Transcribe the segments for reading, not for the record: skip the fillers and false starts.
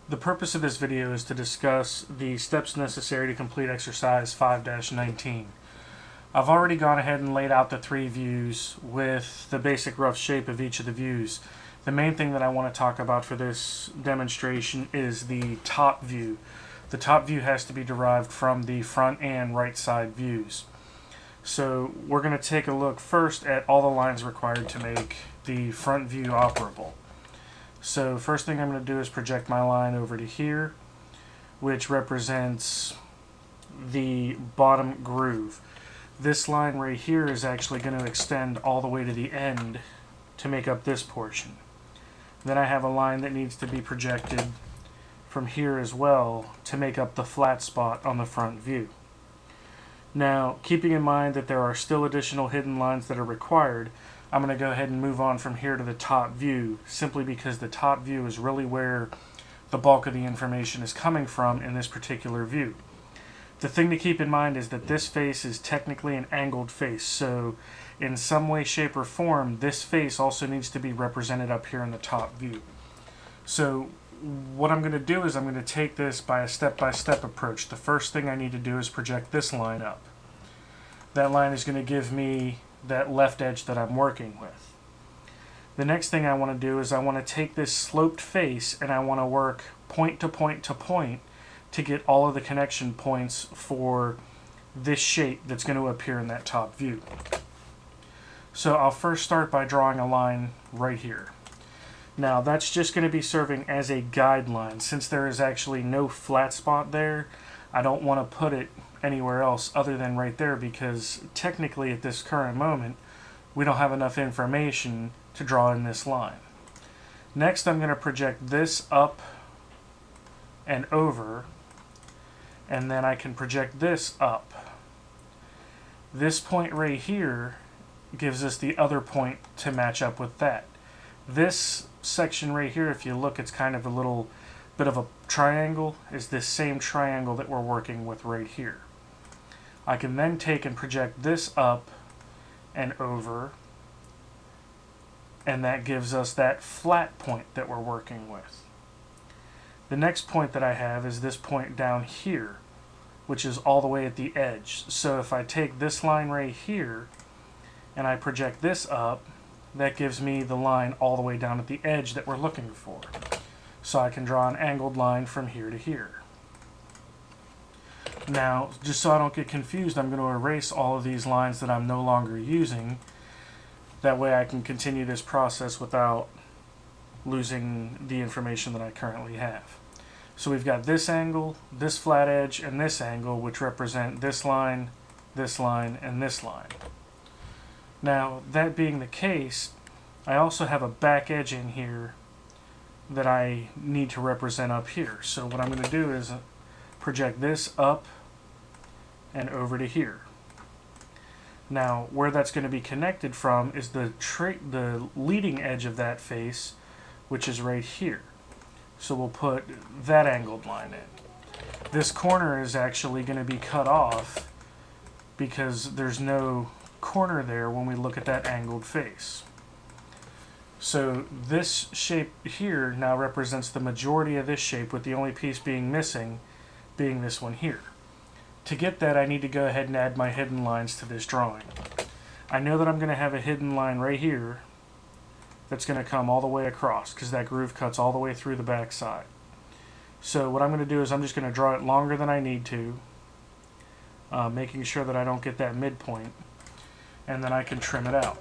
The purpose of this video is to discuss the steps necessary to complete exercise 5-19. I've already gone ahead and laid out the three views with the basic rough shape of each of the views. The main thing that I want to talk about for this demonstration is the top view. The top view has to be derived from the front and right side views. So we're going to take a look first at all the lines required to make the front view operable. So first thing I'm going to do is project my line over to here, which represents the bottom groove. This line right here is actually going to extend all the way to the end to make up this portion. Then I have a line that needs to be projected from here as well to make up the flat spot on the front view. Now, keeping in mind that there are still additional hidden lines that are required, I'm going to go ahead and move on from here to the top view, simply because the top view is really where the bulk of the information is coming from in this particular view. The thing to keep in mind is that this face is technically an angled face, so in some way, shape, or form, this face also needs to be represented up here in the top view. So what I'm going to do is I'm going to take this by a step-by-step approach. The first thing I need to do is project this line up. That line is going to give me that left edge that I'm working with. The next thing I want to do is I want to take this sloped face and I want to work point to point to point to get all of the connection points for this shape that's going to appear in that top view. So I'll first start by drawing a line right here. Now that's just going to be serving as a guideline. Since there is actually no flat spot there, I don't want to put it anywhere else other than right there, because technically at this current moment we don't have enough information to draw in this line. Next, I'm going to project this up and over, and then I can project this up. This point right here gives us the other point to match up with that. This section right here, if you look, it's kind of a little bit of a triangle, is this same triangle that we're working with right here. I can then take and project this up and over, and that gives us that flat point that we're working with. The next point that I have is this point down here, which is all the way at the edge. So if I take this line right here and I project this up, that gives me the line all the way down at the edge that we're looking for. So I can draw an angled line from here to here. Now, just so I don't get confused, I'm going to erase all of these lines that I'm no longer using. That way I can continue this process without losing the information that I currently have. So we've got this angle, this flat edge, and this angle, which represent this line, and this line. Now, that being the case, I also have a back edge in here that I need to represent up here. So what I'm going to do is project this up and over to here. Now, where that's going to be connected from is the leading edge of that face, which is right here. So we'll put that angled line in. This corner is actually going to be cut off because there's no corner there when we look at that angled face. So this shape here now represents the majority of this shape, with the only piece being missing being this one here. To get that, I need to go ahead and add my hidden lines to this drawing. I know that I'm going to have a hidden line right here that's going to come all the way across, because that groove cuts all the way through the back side. So what I'm going to do is I'm just going to draw it longer than I need to, making sure that I don't get that midpoint, and then I can trim it out.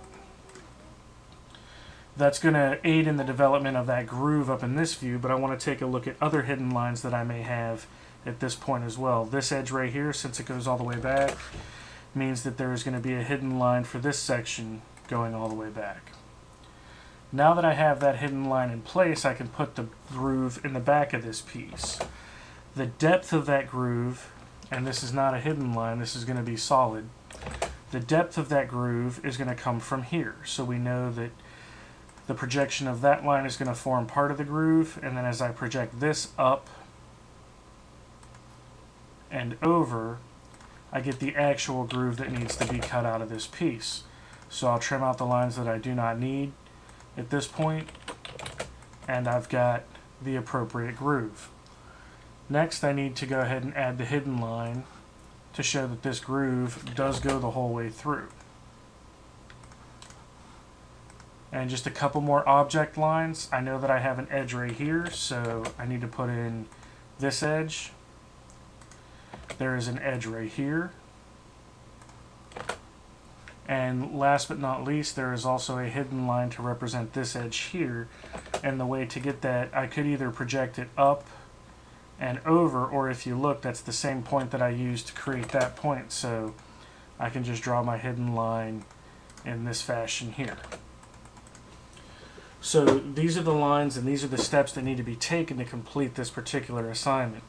That's going to aid in the development of that groove up in this view, but I want to take a look at other hidden lines that I may have at this point as well. This edge right here, since it goes all the way back, means that there is going to be a hidden line for this section going all the way back. Now that I have that hidden line in place, I can put the groove in the back of this piece. The depth of that groove, and this is not a hidden line, this is going to be solid, the depth of that groove is going to come from here. So we know that the projection of that line is going to form part of the groove, and then as I project this up and over, I get the actual groove that needs to be cut out of this piece. So I'll trim out the lines that I do not need at this point, and I've got the appropriate groove. Next, I need to go ahead and add the hidden line to show that this groove does go the whole way through. And just a couple more object lines. I know that I have an edge right here, so I need to put in this edge. There is an edge right here. And last but not least, there is also a hidden line to represent this edge here. And the way to get that, I could either project it up and over, or if you look, that's the same point that I used to create that point. So I can just draw my hidden line in this fashion here. So these are the lines and these are the steps that need to be taken to complete this particular assignment.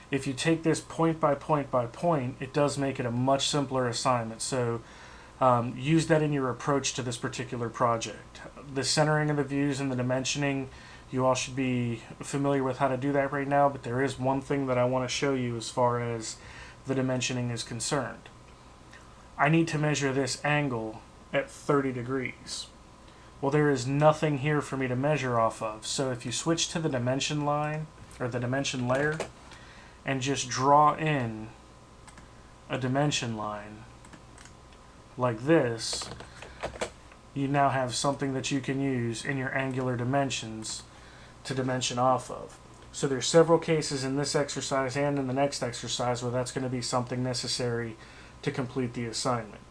If you take this point by point by point, it does make it a much simpler assignment. So use that in your approach to this particular project. The centering of the views and the dimensioning, you all should be familiar with how to do that right now, but there is one thing that I want to show you as far as the dimensioning is concerned. I need to measure this angle at 30 degrees. Well, there is nothing here for me to measure off of. So if you switch to the dimension line, or the dimension layer, and just draw in a dimension line like this, you now have something that you can use in your angular dimensions to dimension off of. So there's several cases in this exercise and in the next exercise where that's going to be something necessary to complete the assignment.